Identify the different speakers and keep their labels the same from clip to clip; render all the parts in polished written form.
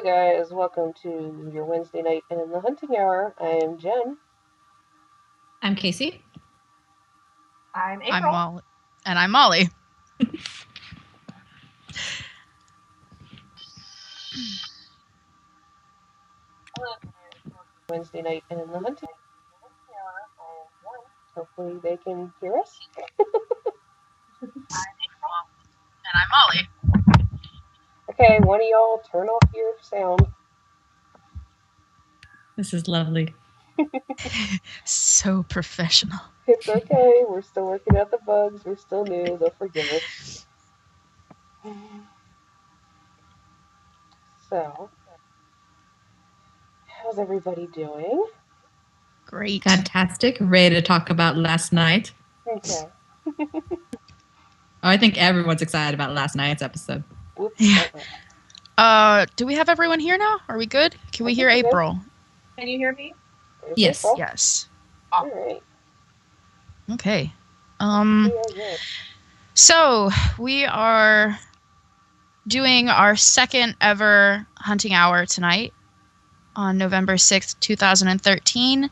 Speaker 1: guys, welcome to your Wednesday night in the hunting hour. I am Jen.
Speaker 2: I'm Casey.
Speaker 3: I'm April.
Speaker 4: I'm Molly. And I'm Molly.
Speaker 1: Wednesday night in the hunting hour. I am Jen. Hopefully they can hear us.
Speaker 4: I'm April. And I'm Molly.
Speaker 1: Okay, one of y'all turn off your sound.
Speaker 2: This is lovely.
Speaker 4: So professional.
Speaker 1: It's okay, we're still working out the bugs, we're still new, they'll forgive us. So, how's everybody doing?
Speaker 4: Great.
Speaker 2: Fantastic. Ready to talk about last night.
Speaker 1: Okay.
Speaker 2: I think everyone's excited about last night's episode.
Speaker 1: Whoops.
Speaker 4: Yeah. Do we have everyone here now? Are we good? Can we hear April?
Speaker 3: Can you hear me?
Speaker 1: There's
Speaker 2: Yes.
Speaker 1: April.
Speaker 4: Yes.
Speaker 1: All right.
Speaker 4: Okay.
Speaker 1: We are good.
Speaker 4: So we are doing our second ever hunting hour tonight on November 6th, 2013.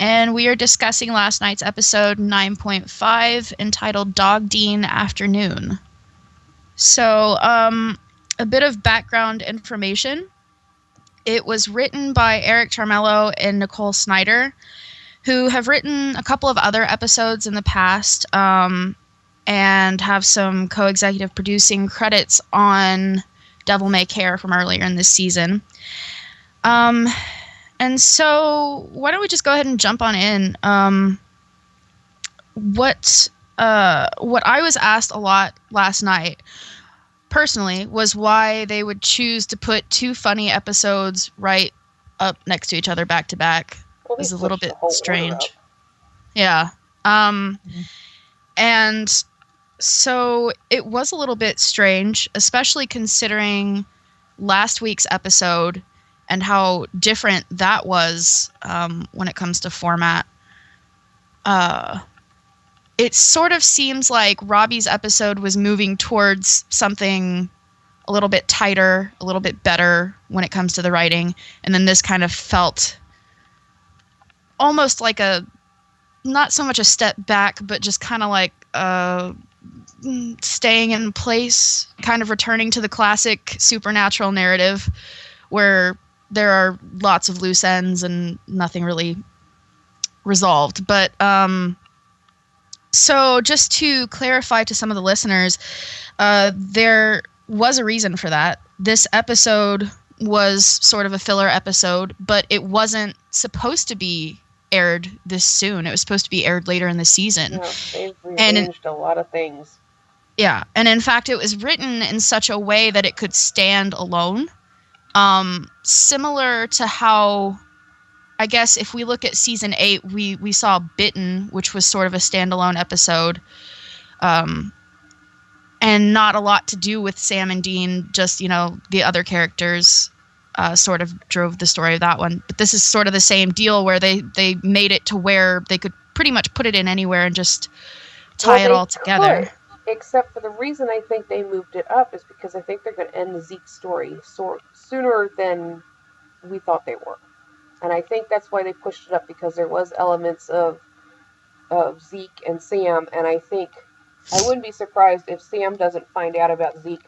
Speaker 4: And we are discussing last night's episode 9.5 entitled Dog Dean Afternoon. So, a bit of background information. It was written by Eric Charmello and Nicole Snyder, who have written a couple of other episodes in the past, and have some co-executive producing credits on Devil May Care from earlier in this season. And so why don't we just go ahead and jump on in? What I was asked a lot last night, personally, was why they would choose to put two funny episodes right up next to each other back to back.
Speaker 1: Well,
Speaker 4: It was
Speaker 1: they
Speaker 4: a little
Speaker 1: switched
Speaker 4: bit
Speaker 1: the whole order
Speaker 4: strange.
Speaker 1: up.
Speaker 4: Yeah. And so it was a little bit strange, especially considering last week's episode and how different that was when it comes to format. It sort of seems like Robbie's episode was moving towards something a little bit tighter, a little bit better when it comes to the writing. And then this kind of felt almost like not so much a step back, but just kind of like staying in place, kind of returning to the classic supernatural narrative where there are lots of loose ends and nothing really resolved. But so just to clarify to some of the listeners, there was a reason for that. This episode was sort of a filler episode, but it wasn't supposed to be aired this soon. It was supposed to be aired later in the season.
Speaker 1: No, they've rearranged a lot of things.
Speaker 4: Yeah, and in fact, it was written in such a way that it could stand alone. Similar to how, I guess, if we look at season 8, we saw Bitten, which was sort of a standalone episode, and not a lot to do with Sam and Dean, just, the other characters sort of drove the story of that one. But this is sort of the same deal where they made it to where they could pretty much put it in anywhere and just tie it all together.
Speaker 1: Could, except for the reason I think they moved it up is because I think they're going to end the Zeke story sooner than we thought they were. And I think that's why they pushed it up, because there was elements of Zeke and Sam, and I think I wouldn't be surprised if Sam doesn't find out about Zeke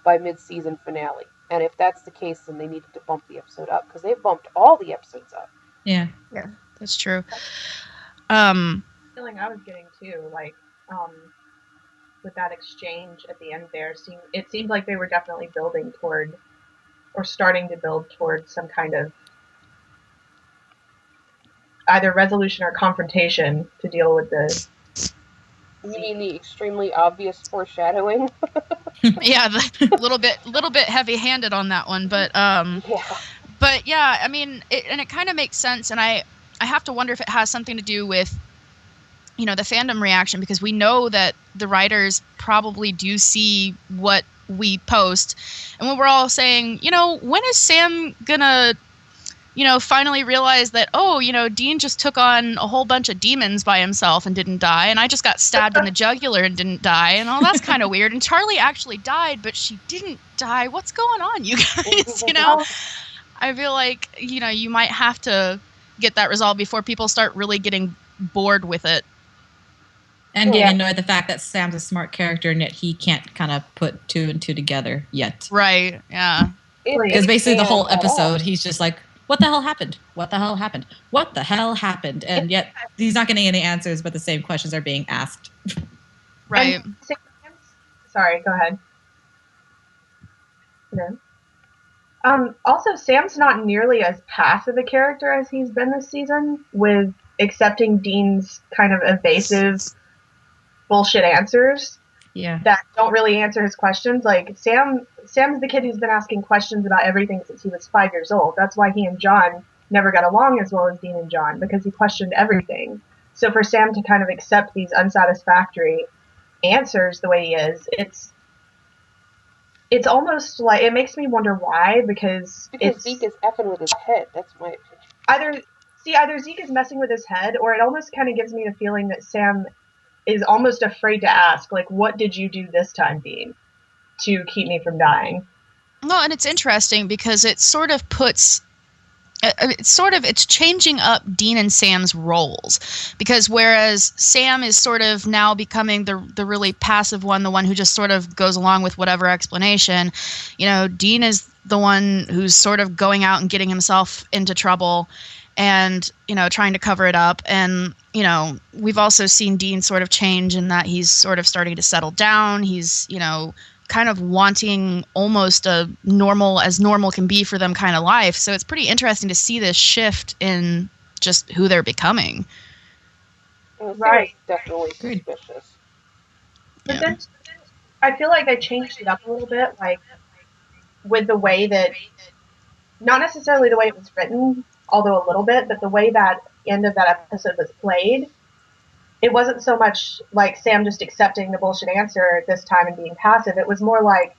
Speaker 1: by mid-season finale. And if that's the case, then they needed to bump the episode up, because they bumped all the episodes up.
Speaker 2: Yeah.
Speaker 4: Yeah, that's true.
Speaker 3: Feeling I was getting too, like, with that exchange at the end there, it seemed like they were definitely building toward, or starting to build toward, some kind of either resolution or confrontation to deal with the...
Speaker 1: You mean the extremely obvious foreshadowing?
Speaker 4: Yeah, a little bit heavy-handed on that one, but
Speaker 1: Yeah.
Speaker 4: But yeah, I mean, it kind of makes sense, and I have to wonder if it has something to do with, the fandom reaction, because we know that the writers probably do see what we post, and when we're all saying, when is Sam gonna, finally realized that, Dean just took on a whole bunch of demons by himself and didn't die, and I just got stabbed in the jugular and didn't die, and that's kind of weird. And Charlie actually died, but she didn't die. What's going on, you guys? I feel like, you might have to get that resolved before people start really getting bored with it.
Speaker 2: And getting annoyed at the fact that Sam's a smart character and yet he can't kind of put two and two together yet.
Speaker 4: Right, yeah.
Speaker 2: Because basically the whole episode, he's just like, what the hell happened? What the hell happened? What the hell happened? And yet he's not getting any answers, but the same questions are being asked.
Speaker 4: Right.
Speaker 3: Sorry, go ahead. Also, Sam's not nearly as passive a character as he's been this season, with accepting Dean's kind of evasive bullshit answers that don't really answer his questions. Like, Sam's the kid who's been asking questions about everything since he was 5 years old. That's why he and John never got along as well as Dean and John, because he questioned everything. So for Sam to kind of accept these unsatisfactory answers the way he is, it's almost like, it makes me wonder why, because
Speaker 1: Zeke is effing with his head. That's my opinion.
Speaker 3: Either Zeke is messing with his head, or it almost kind of gives me the feeling that Sam is almost afraid to ask, like, what did you do this time, Dean, to keep me from dying?
Speaker 4: Well, and it's interesting because it sort of puts... It's changing up Dean and Sam's roles, because whereas Sam is sort of now becoming the really passive one, the one who just sort of goes along with whatever explanation, Dean is the one who's sort of going out and getting himself into trouble and, trying to cover it up. And, we've also seen Dean sort of change in that he's sort of starting to settle down. He's, kind of wanting almost a normal can be for them kind of life. So it's pretty interesting to see this shift in just who they're becoming.
Speaker 1: Right. Definitely suspicious.
Speaker 3: But then I feel like they changed it up a little bit, like with the way that, not necessarily the way it was written, although a little bit, but the way that end of that episode was played. It wasn't so much like Sam just accepting the bullshit answer this time and being passive. It was more like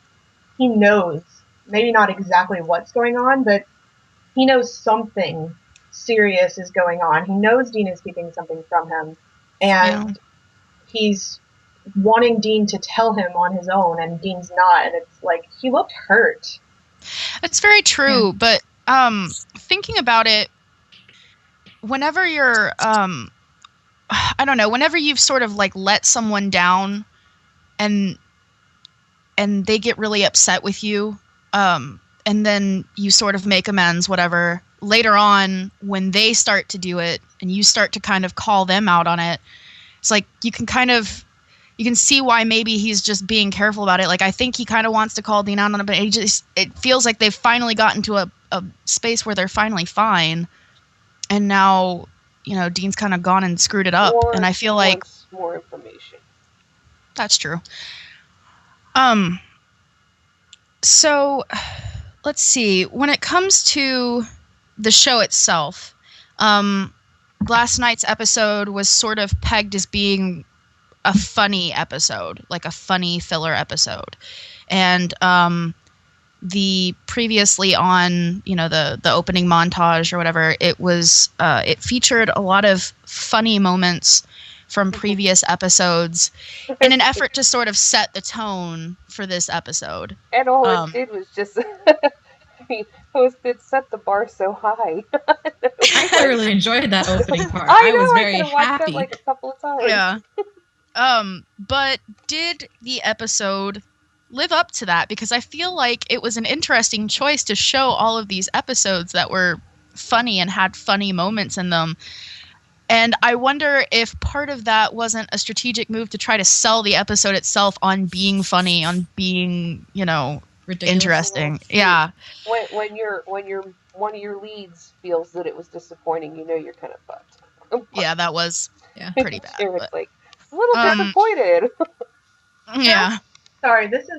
Speaker 3: he knows, maybe not exactly what's going on, but he knows something serious is going on. He knows Dean is keeping something from him, and he's wanting Dean to tell him on his own, and Dean's not. And it's like, he looked hurt.
Speaker 4: That's very true, but thinking about it, whenever you're... I don't know, whenever you've sort of like let someone down and they get really upset with you, and then you sort of make amends, whatever, later on when they start to do it and you start to kind of call them out on it, it's like you can see why maybe he's just being careful about it. Like, I think he kind of wants to call Dean out on it, but it feels like they've finally gotten to a space where they're finally fine. And now... Dean's kind of gone and screwed it up, and I feel like
Speaker 1: more information.
Speaker 4: That's true. So let's see. When it comes to the show itself, last night's episode was sort of pegged as being a funny episode, like a funny filler episode, and the previously on, the opening montage or whatever, it was, it featured a lot of funny moments from previous episodes in an effort to sort of set the tone for this episode.
Speaker 1: And all it did was just, it set the bar so high.
Speaker 2: I thoroughly enjoyed that opening part.
Speaker 1: I
Speaker 2: was very
Speaker 1: I watched
Speaker 2: happy.
Speaker 1: That like a couple of times.
Speaker 4: Yeah. But did the episode live up to that? Because I feel like it was an interesting choice to show all of these episodes that were funny and had funny moments in them. And I wonder if part of that wasn't a strategic move to try to sell the episode itself on being funny, on being, ridiculous, interesting. Yeah.
Speaker 1: When one of your leads feels that it was disappointing, you're kind of fucked.
Speaker 4: Yeah, that was pretty bad.
Speaker 1: It was like a little disappointed.
Speaker 4: Yeah.
Speaker 3: Sorry, this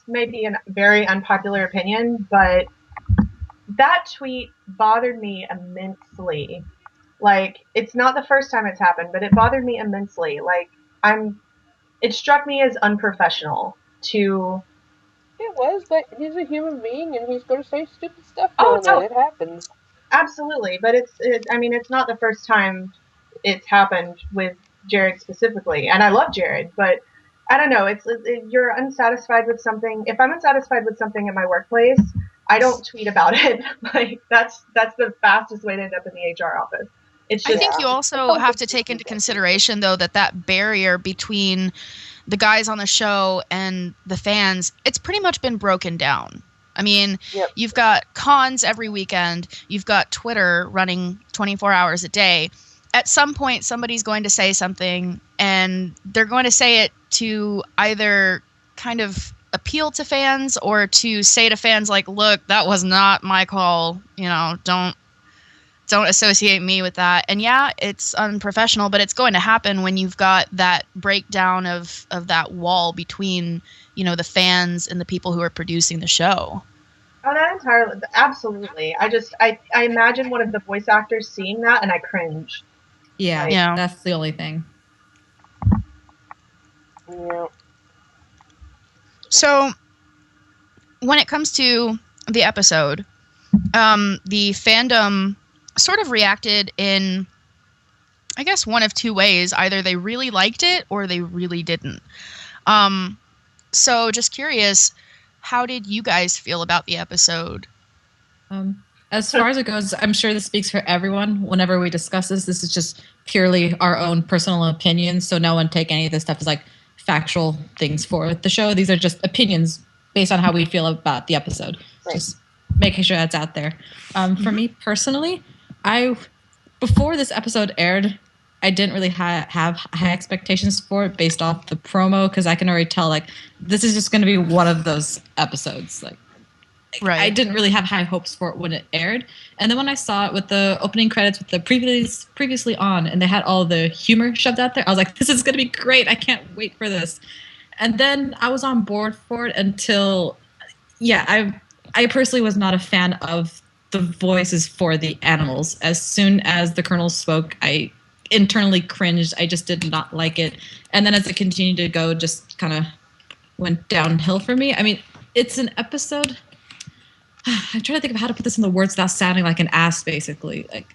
Speaker 3: may be a very unpopular opinion, but that tweet bothered me immensely. Like, it's not the first time it's happened, but it bothered me immensely. Like, it struck me as unprofessional to...
Speaker 1: It was, but he's a human being, and he's going to say stupid stuff. It happens.
Speaker 3: Absolutely, but I mean, it's not the first time it's happened with Jared specifically, and I love Jared, but I don't know. You're unsatisfied with something. If I'm unsatisfied with something in my workplace, I don't tweet about it. Like that's the fastest way to end up in the HR office. It's just,
Speaker 4: I think you also have to take into consideration, though, that barrier between the guys on the show and the fans, it's pretty much been broken down. I mean, You've got cons every weekend. You've got Twitter running 24 hours a day. At some point, somebody's going to say something, and they're going to say it to either kind of appeal to fans or to say to fans, like, look, that was not my call. You know, don't associate me with that. And yeah, it's unprofessional, but it's going to happen when you've got that breakdown of that wall between, the fans and the people who are producing the show.
Speaker 3: Oh, that entirely, absolutely. I imagine one of the voice actors seeing that, and I cringe.
Speaker 2: Yeah, that's the only thing.
Speaker 1: Yeah.
Speaker 4: So, when it comes to the episode, the fandom sort of reacted in, I guess, one of two ways. Either they really liked it or they really didn't. So just curious, how did you guys feel about the episode?
Speaker 2: As far as it goes, I'm sure this speaks for everyone. Whenever we discuss this is just purely our own personal opinions. So no one take any of this stuff as like factual things for the show. These are just opinions based on how we feel about the episode. Right. Just making sure that's out there. For me personally, before this episode aired, I didn't really have high expectations for it based off the promo, because I can already tell like this is just going to be one of those episodes. Like, right. I didn't really have high hopes for it when it aired, and then when I saw it with the opening credits with the previously on, and they had all the humor shoved out there, I was like, this is going to be great. I can't wait for this. And then I was on board for it until, I personally was not a fan of the voices for the animals. As soon as the colonel spoke, I internally cringed. I just did not like it. And then as it continued to go, just kind of went downhill for me. I mean, it's an episode. I'm trying to think of how to put this in the words without sounding like an ass, basically. Like,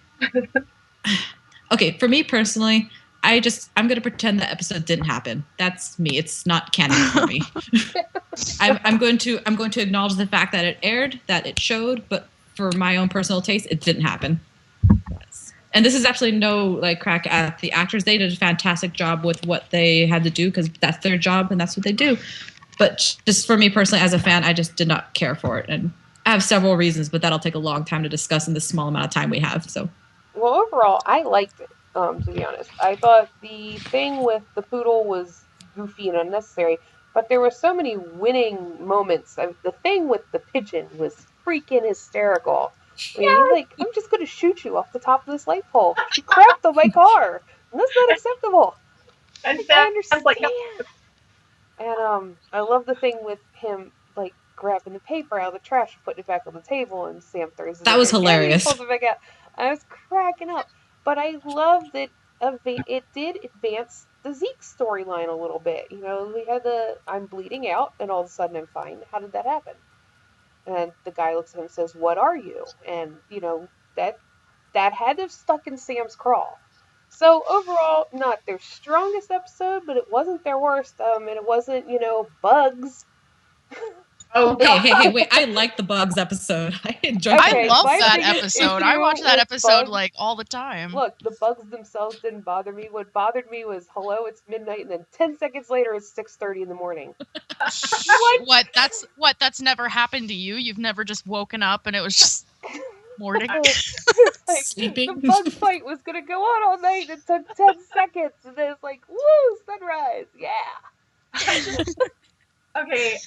Speaker 2: okay, for me personally, I'm going to pretend the episode didn't happen. That's me. It's not canon for me. I'm going to acknowledge the fact that it aired, that it showed, but for my own personal taste, it didn't happen. And this is absolutely no like crack at the actors. They did a fantastic job with what they had to do because that's their job and that's what they do. But just for me personally, as a fan, I just did not care for it. And I have several reasons, but that'll take a long time to discuss in the small amount of time we have. So,
Speaker 1: well, overall, I liked it. To be honest, I thought the thing with the poodle was goofy and unnecessary, but there were so many winning moments. The thing with the pigeon was freaking hysterical. I mean, like, I'm just going to shoot you off the top of this light pole. She crapped on my car. And that's not acceptable. I understand. And I love the thing with him, like, grabbing the paper out of the trash and putting it back on the table, and Sam throws it.
Speaker 2: That was hilarious.
Speaker 1: Pulls it back out. I was cracking up. But I love that it did advance the Zeke storyline a little bit. You know, we had I'm bleeding out, and all of a sudden I'm fine. How did that happen? And the guy looks at him and says, "What are you?" And, that had to have stuck in Sam's craw. So overall, not their strongest episode, but it wasn't their worst. And it wasn't, bugs.
Speaker 2: Oh, hey, wait. I like the bugs episode. I enjoyed it.
Speaker 4: I love that episode. I watch that episode like all the time.
Speaker 1: Look, the bugs themselves didn't bother me. What bothered me was, hello, it's midnight, and then 10 seconds later, it's 6:30 in the morning.
Speaker 4: What? That's never happened to you? You've never just woken up and it was just morning?
Speaker 1: Like,
Speaker 2: sleeping?
Speaker 1: The bug fight was going to go on all night. It took 10 seconds, and then it's like, woo, sunrise, yeah.
Speaker 3: Okay,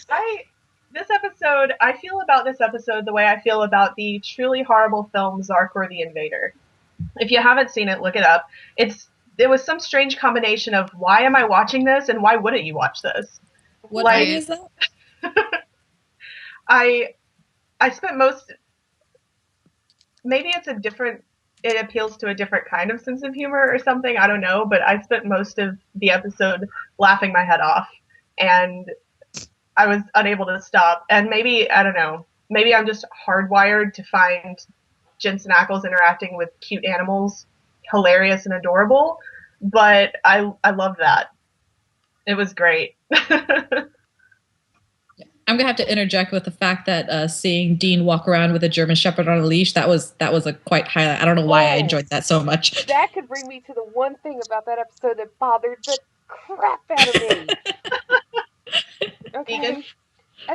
Speaker 3: I feel about this episode the way I feel about the truly horrible film Zark or the Invader. If you haven't seen it, look it up. It was some strange combination of why am I watching this and why wouldn't you watch this?
Speaker 2: What is that?
Speaker 3: I spent maybe it appeals to a different kind of sense of humor or something, I don't know, but I spent most of the episode laughing my head off, and I was unable to stop. And maybe, I don't know, maybe I'm just hardwired to find Jensen Ackles interacting with cute animals hilarious and adorable, but I love that. It was great.
Speaker 2: I'm gonna have to interject with the fact that seeing Dean walk around with a German Shepherd on a leash, that was a quite highlight. I don't know why I enjoyed that so much.
Speaker 1: That could bring me to the one thing about that episode that bothered the crap out of me. Okay.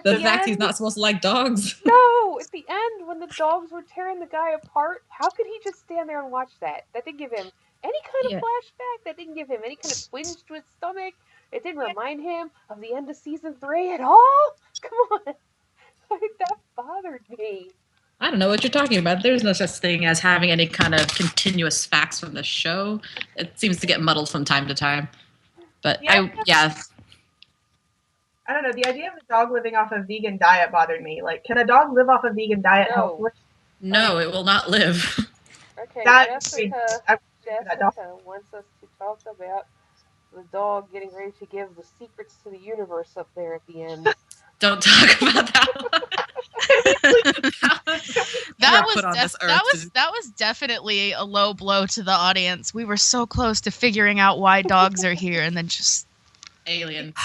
Speaker 2: The fact he's not supposed to like dogs.
Speaker 1: No, at the end when the dogs were tearing the guy apart, how could he just stand there and watch that? That didn't give him any kind of flashback. That didn't give him any kind of twinge to his stomach. It didn't remind him of the end of season 3 at all. Come on. That bothered me.
Speaker 2: I don't know what you're talking about. There's no such thing as having any kind of continuous facts from the show. It seems to get muddled from time to time. But I
Speaker 3: don't know. The idea of a dog living off a vegan diet bothered me. Like, can a dog live off a vegan diet healthily?
Speaker 2: No, it will not live.
Speaker 1: Okay, Jessica wants us to talk about the dog getting ready to give the secrets to the universe up there at the end.
Speaker 2: Don't talk about that.
Speaker 4: That was definitely a low blow to the audience. We were so close to figuring out why dogs are here, and then just
Speaker 2: aliens.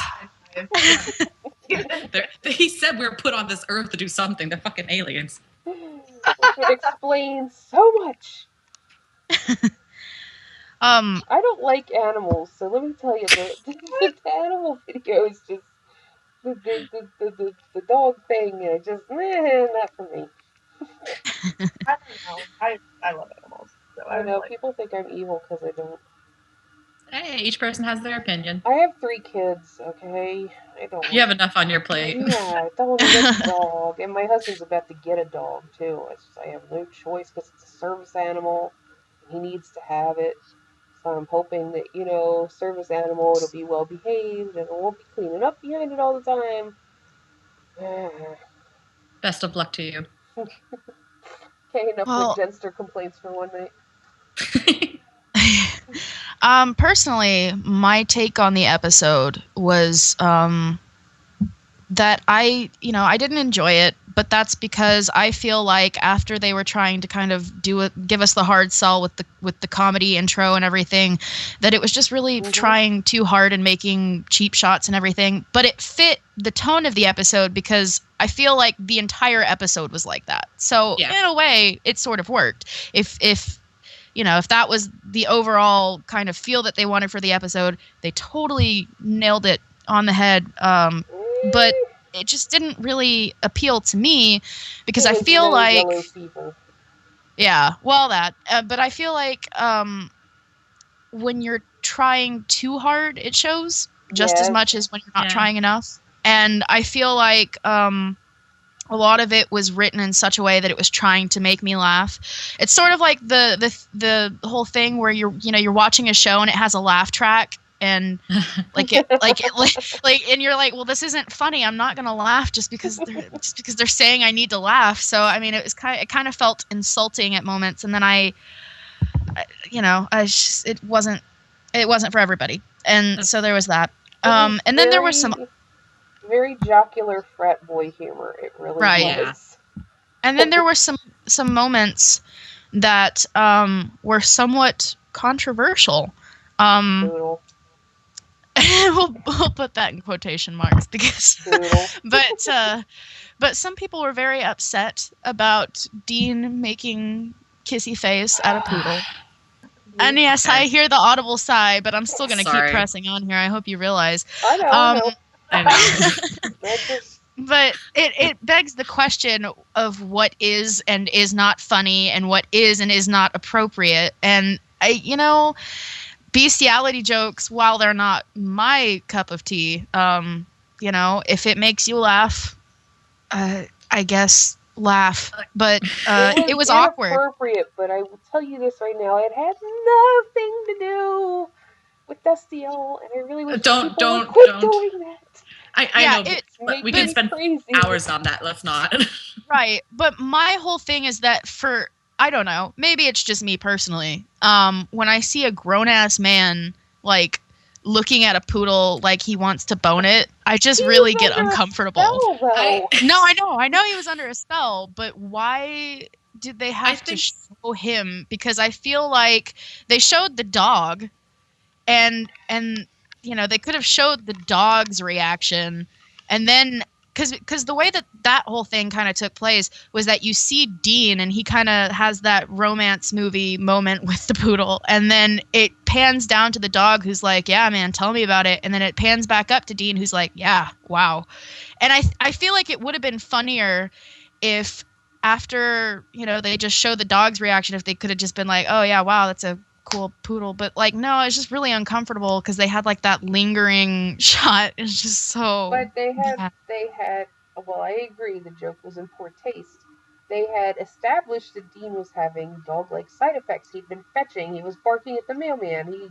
Speaker 2: He said we were put on this earth to do something. They're fucking aliens.
Speaker 1: It explains so much. I don't like animals, so let me tell you, the animal video is just the dog thing. Just not for me.
Speaker 3: I don't know. I love animals. So
Speaker 1: I know people think I'm evil because I don't.
Speaker 2: Hey, each person has their opinion.
Speaker 1: I have 3 kids, okay?
Speaker 2: You have enough on your plate.
Speaker 1: Yeah, I don't want to get a dog. And my husband's about to get a dog, too. I have no choice because it's a service animal. He needs to have it. So I'm hoping that, service animal, it'll be well behaved and it won't be cleaning up behind it all the time.
Speaker 2: Best of luck to you.
Speaker 1: Okay, enough with Jenster complaints for one night.
Speaker 4: Personally, my take on the episode was that I didn't enjoy it, but that's because I feel like after they were trying to kind of give us the hard sell with the comedy intro and everything, that it was just really trying too hard and making cheap shots and everything. But it fit the tone of the episode because I feel like the entire episode was like that. So in a way, it sort of worked. If that was the overall kind of feel that they wanted for the episode, they totally nailed it on the head. But it just didn't really appeal to me because I feel like, but I feel like when you're trying too hard, it shows just as much as when you're not trying enough. And I feel like a lot of it was written in such a way that it was trying to make me laugh. It's sort of like the whole thing where you're watching a show and it has a laugh track. And and you're like, well, this isn't funny. I'm not gonna laugh just because they're saying I need to laugh. So I mean, it kind of felt insulting at moments. And then it wasn't for everybody. And so there was that. And then there was some
Speaker 1: very jocular frat boy humor. It really was. Yeah.
Speaker 4: And then there were some moments that were somewhat controversial. We'll put that in quotation marks because but some people were very upset about Dean making kissy face at a poodle. And yes, I hear the audible sigh, but I'm still going to keep pressing on here. I hope you realize.
Speaker 1: I know.
Speaker 4: But it begs the question of what is and is not funny and what is and is not appropriate. And bestiality jokes, while they're not my cup of tea, if it makes you laugh, I guess laugh. But it was awkward.
Speaker 1: Inappropriate, but I will tell you this right now: it had nothing to do with Destiel, and I really wish people would quit doing that.
Speaker 2: I know, but we can spend hours on that. Let's not.
Speaker 4: Right, but my whole thing is that I don't know, maybe it's just me personally. When I see a grown-ass man, like, looking at a poodle like he wants to bone it, I just really get uncomfortable.
Speaker 1: I
Speaker 4: know he was under a spell, but why did they have to show him? Because I feel like they showed the dog, and you know, they could have showed the dog's reaction, and then because the way that whole thing kind of took place was that you see Dean and he kind of has that romance movie moment with the poodle, and then it pans down to the dog who's like, yeah man, tell me about it, and then it pans back up to Dean who's like, yeah, wow. And I feel like it would have been funnier if after, you know, they just show the dog's reaction, if they could have just been like, oh yeah, wow, that's a cool poodle. But like, no, it's just really uncomfortable because they had like that lingering shot. It's just so.
Speaker 1: But they had. Well, I agree. The joke was in poor taste. They had established that Dean was having dog-like side effects. He'd been fetching. He was barking at the mailman.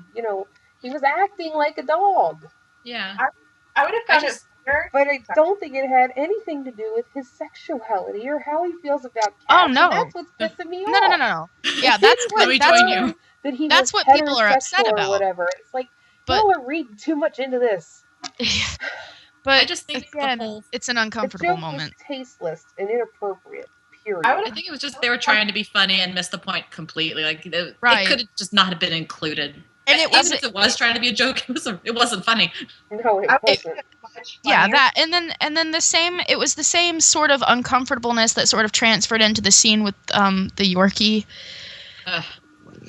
Speaker 1: He was acting like a dog.
Speaker 2: Yeah.
Speaker 3: I would have found it better.
Speaker 1: But I don't think it had anything to do with his sexuality or how he feels about cats.
Speaker 4: Oh no,
Speaker 1: and that's what's pissing me off.
Speaker 4: No. Yeah, that's
Speaker 2: let me join you.
Speaker 1: That he
Speaker 4: that's
Speaker 1: was
Speaker 4: what people are upset
Speaker 1: or
Speaker 4: about.
Speaker 1: Whatever. It's like, y'all are reading too much into this.
Speaker 4: But
Speaker 2: I just think
Speaker 4: again, it's an uncomfortable moment.
Speaker 1: Was tasteless and inappropriate. Period.
Speaker 2: I think it was just they were trying to be funny and missed the point completely. Like it could have just not have been included. And it wasn't. Even if it was trying to be a joke, it wasn't funny.
Speaker 1: No, it wasn't.
Speaker 4: Yeah, that and then the same. It was the same sort of uncomfortableness that sort of transferred into the scene with the Yorkie.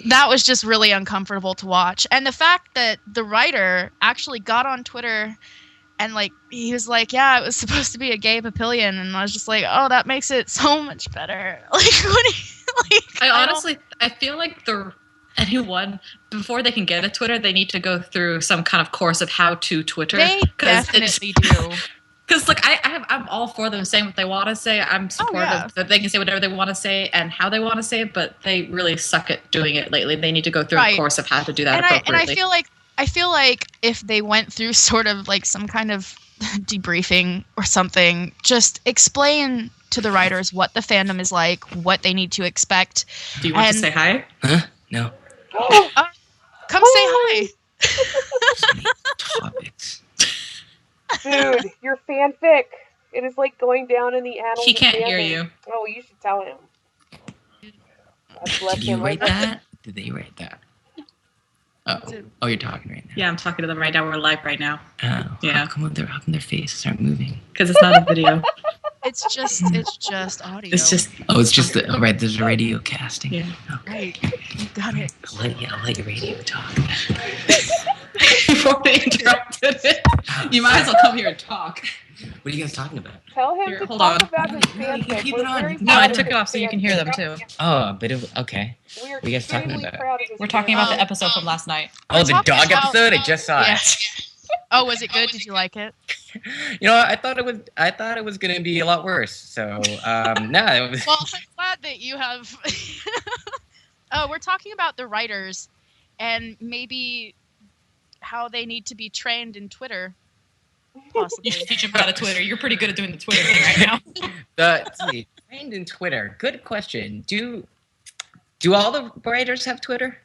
Speaker 4: That was just really uncomfortable to watch. And the fact that the writer actually got on Twitter and like he was like, yeah, it was supposed to be a gay papillion, and I was just like, oh, that makes it so much better. Like,
Speaker 2: I feel like anyone, before they can get a Twitter, they need to go through some kind of course of how to Twitter.
Speaker 4: They definitely do.
Speaker 2: Because look, I'm all for them saying what they want to say. I'm supportive that they can say whatever they want to say and how they want to say it, but they really suck at doing it lately. They need to go through a course of how to do that appropriately.
Speaker 4: And I feel like if they went through sort of like some kind of debriefing or something, just explain to the writers what the fandom is like, what they need to expect.
Speaker 2: Do you want to say hi?
Speaker 5: Huh? No.
Speaker 4: Come say hi.
Speaker 5: Topics.
Speaker 1: Dude, your fanfic. It is like going down in the annals.
Speaker 2: He can't hear you.
Speaker 1: Oh, you should tell him.
Speaker 5: Did you write that? Did they write that? Oh, you're talking right now.
Speaker 2: Yeah, I'm talking to them right now. We're live right now.
Speaker 5: Oh,
Speaker 2: yeah.
Speaker 5: How come their faces aren't moving?
Speaker 2: Because it's not a video.
Speaker 4: It's just audio.
Speaker 5: It's just right. There's a radio casting.
Speaker 2: Yeah.
Speaker 4: Okay. Right. You got it.
Speaker 5: I'll let your radio talk.
Speaker 2: Before they interrupted it, you might as well come here and talk.
Speaker 5: What are you guys talking about?
Speaker 1: Tell him to talk about his fanfic.
Speaker 5: Keep it on.
Speaker 2: No, I took it off so you can hear them too.
Speaker 5: Oh, but okay. What are you guys talking about?
Speaker 2: We're talking about the episode from last night.
Speaker 5: Oh, the dog episode? I just saw it.
Speaker 4: Oh, was it good? Did you like it?
Speaker 5: You know, I thought it was going to be a lot worse. So, no, it was.
Speaker 4: Well, I'm glad that you have. We're talking about the writers and maybe how they need to be trained in Twitter. Possibly.
Speaker 2: You should teach them how to Twitter. You're pretty good at doing the Twitter thing right
Speaker 5: now. Trained in Twitter. Good question. Do all the writers have Twitter?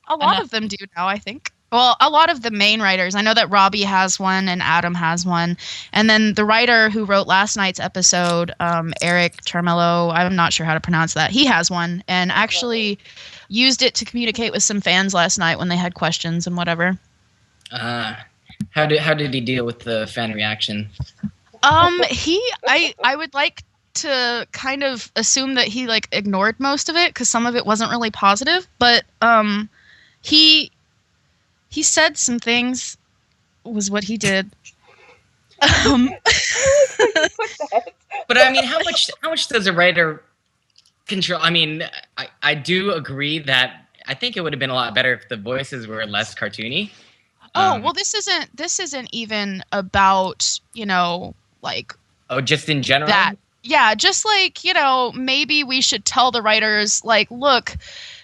Speaker 4: A lot of them do now, I think. Well, a lot of the main writers. I know that Robbie has one and Adam has one. And then the writer who wrote last night's episode, Eric Termello, I'm not sure how to pronounce that. He has one and actually used it to communicate with some fans last night when they had questions and whatever.
Speaker 5: How did he deal with the fan reaction?
Speaker 4: I would like to kind of assume that he like ignored most of it because some of it wasn't really positive, but he said some things was what he did.
Speaker 5: But I mean, how much does a writer control? I mean, I do agree that I think it would have been a lot better if the voices were less cartoony.
Speaker 4: Well, this isn't even about, like.
Speaker 5: Oh, just in general?
Speaker 4: Yeah, just like, maybe we should tell the writers, like, look,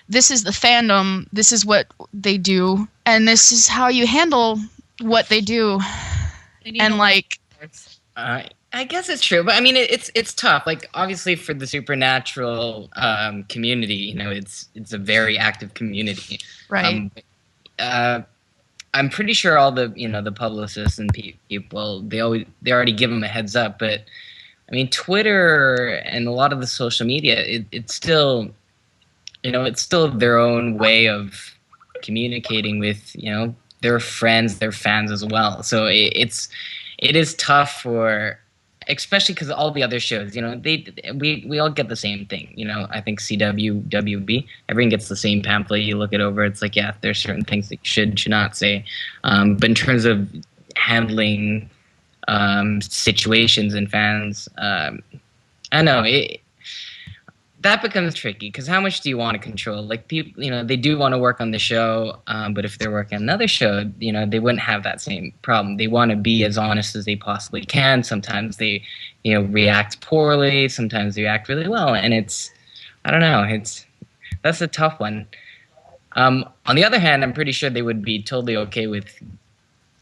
Speaker 4: this is the fandom, this is what they do, and this is how you handle what they do. And like,
Speaker 5: I guess it's true, but I mean, it's tough. Like, obviously, for the supernatural community, it's a very active community,
Speaker 4: right?
Speaker 5: I'm pretty sure all the the publicists and people they already give them a heads up, but I mean, Twitter and a lot of the social media, it's still, it's still their own way of communicating with, their friends, their fans as well. So it is tough for, especially because all the other shows, we all get the same thing. I think CW, WB, everyone gets the same pamphlet. You look it over, it's like, yeah, there's certain things that you should not say. But in terms of handling situations and fans, I don't know, that becomes tricky because how much do you want to control? Like, people, they do want to work on the show, but if they're working on another show, they wouldn't have that same problem. They want to be as honest as they possibly can. Sometimes they, react poorly. Sometimes they react really well, and I don't know, that's a tough one. On the other hand, I'm pretty sure they would be totally okay with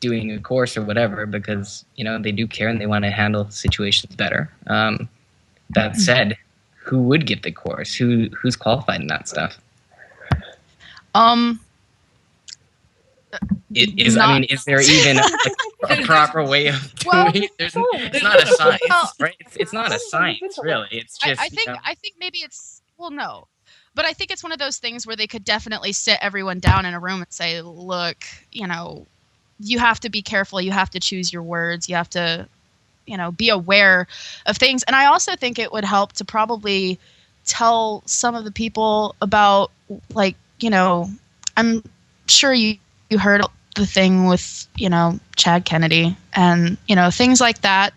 Speaker 5: doing a course or whatever because, they do care and they want to handle situations better. That said, who would get the course? Who's qualified in that stuff? Is there even a proper way of doing it? It's not a science, right? It's not a science, really. It's just.
Speaker 4: I think maybe it's no, but I think it's one of those things where they could definitely sit everyone down in a room and say, "Look, you have to be careful. You have to choose your words. You have to." Be aware of things. And I also think it would help to probably tell some of the people about, I'm sure you heard the thing with, Chad Kennedy and, things like that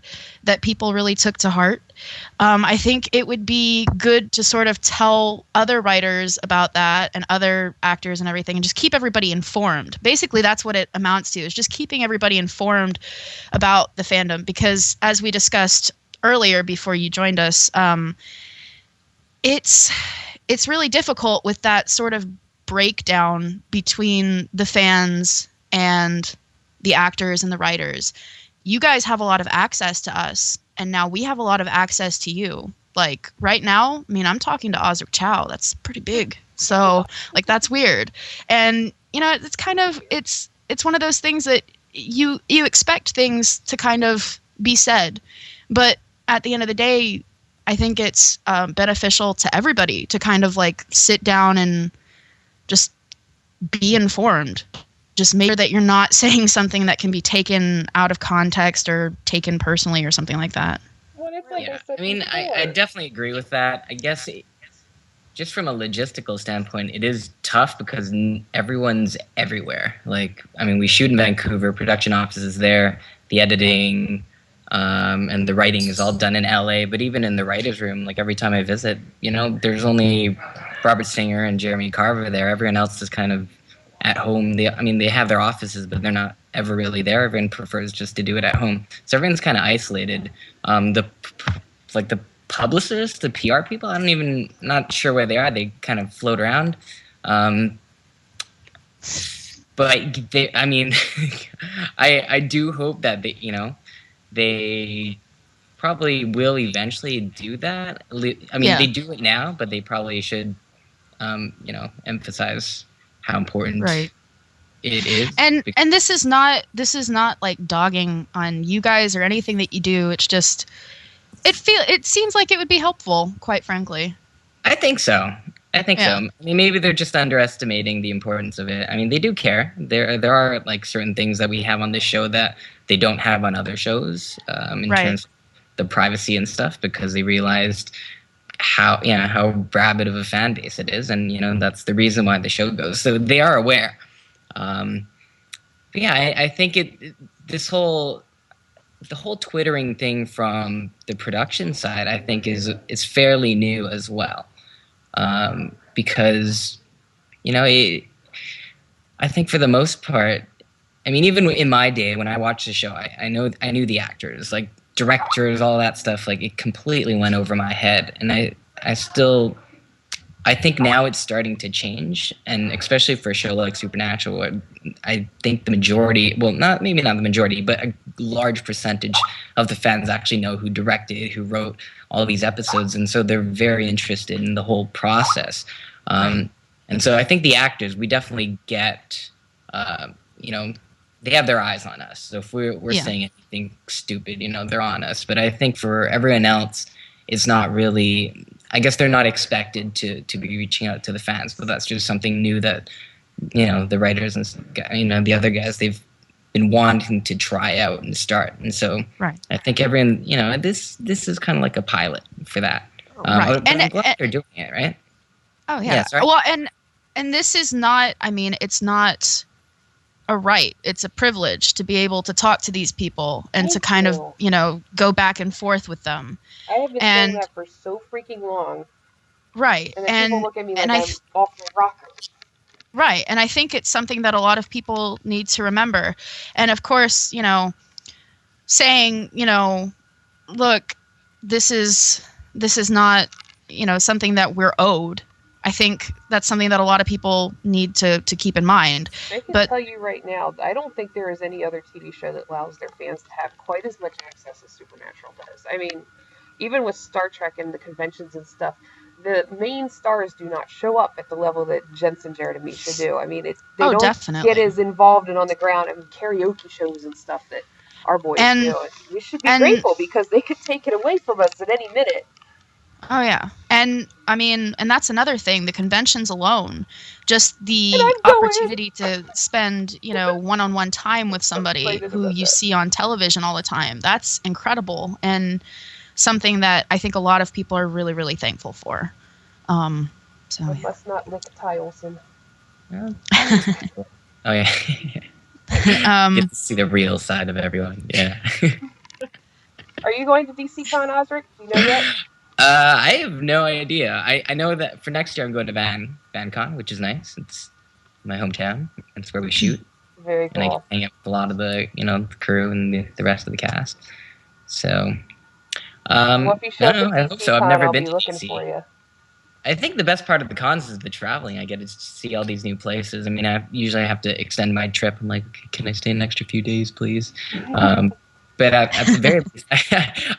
Speaker 4: people really took to heart. I think it would be good to sort of tell other writers about that and other actors and everything and just keep everybody informed. Basically, that's what it amounts to, is just keeping everybody informed about the fandom. Because as we discussed earlier before you joined us, it's really difficult with that sort of breakdown between the fans and the actors and the writers. You guys have a lot of access to us, and now we have a lot of access to you. Like right now, I'm talking to Osric Chau. That's pretty big. So that's weird. And it's kind of it's one of those things that you expect things to kind of be said, but at the end of the day, I think it's beneficial to everybody to kind of sit down and just be informed. Just make sure that you're not saying something that can be taken out of context or taken personally or something like that.
Speaker 5: Yeah, I definitely agree with that. I guess just from a logistical standpoint, it is tough because everyone's everywhere. We shoot in Vancouver, production office is there, the editing and the writing is all done in LA. But even in the writer's room, every time I visit, there's only Robert Singer and Jeremy Carver there. Everyone else is kind of at home. They have their offices, but they're not ever really there. Everyone prefers just to do it at home. So everyone's kind of isolated. The publicists, the PR people, not sure where they are. They kind of float around. But I do hope that they probably will eventually do that. They do it now, but they probably should, emphasize how important it is.
Speaker 4: And this is not dogging on you guys or anything that you do. It's just it seems like it would be helpful, quite frankly.
Speaker 5: I think so. So. Maybe they're just underestimating the importance of it. They do care. There are certain things that we have on this show that they don't have on other shows in terms of the privacy and stuff, because they realized how rabid of a fan base it is, and that's the reason why the show goes. So they are aware. I think the whole Twittering thing from the production side, I think is fairly new as well, because I think for the most part, even in my day when I watched the show, I knew the actors, directors, all that stuff. It completely went over my head, and I think now it's starting to change, and especially for a show like Supernatural, where I think the majority, maybe not the majority, but a large percentage of the fans actually know who directed, who wrote all these episodes, and so they're very interested in the whole process. And so I think the actors, we definitely get, they have their eyes on us. So if we're saying anything stupid, they're on us. But I think for everyone else, it's not really. I guess they're not expected to be reaching out to the fans, but that's just something new that the writers and the other guys, they've been wanting to try out and start. And so I think everyone, this is kind of like a pilot for that.
Speaker 4: Right.
Speaker 5: And I'm glad they're doing it, right?
Speaker 4: Oh yeah. Well, and this is not. I mean, it's not a right. It's a privilege to be able to talk to these people and to kind of, go back and forth with them.
Speaker 1: I have been saying that for so freaking long.
Speaker 4: Right.
Speaker 1: And then people look at me like I'm off the rocker.
Speaker 4: Right. And I think it's something that a lot of people need to remember. And of course, saying, look, this is not, something that we're owed. I think that's something that a lot of people need to keep in mind.
Speaker 1: I can tell you right now, I don't think there is any other TV show that allows their fans to have quite as much access as Supernatural does. I mean, even with Star Trek and the conventions and stuff, the main stars do not show up at the level that Jensen, Jared, and Misha do. I mean, they don't
Speaker 4: definitely
Speaker 1: get as involved and on the ground. I mean, karaoke shows and stuff that our boys do. We should be grateful because they could take it away from us at any minute.
Speaker 4: Oh, yeah. And, I mean, and that's another thing. The conventions alone, just the opportunity to spend, one-on-one time with somebody who you see on television all the time, that's incredible. And something that I think a lot of people are really, really thankful for.
Speaker 1: Let's not lick Ty Olsen.
Speaker 5: Oh, yeah. Get to see the real side of everyone. Yeah.
Speaker 1: Are you going to DCCon, Osric? Do you know yet?
Speaker 5: I have no idea. I know that for next year I'm going to VanCon, which is nice. It's my hometown. That's where we shoot.
Speaker 1: Very cool.
Speaker 5: And I get to hang out with a lot of the the crew and the rest of the cast. So, I hope so. I've never been to DC. I think the best part of the cons is the traveling. I get to see all these new places. I mean, I usually have to extend my trip. I'm like, can I stay an extra few days, please? But at the very least,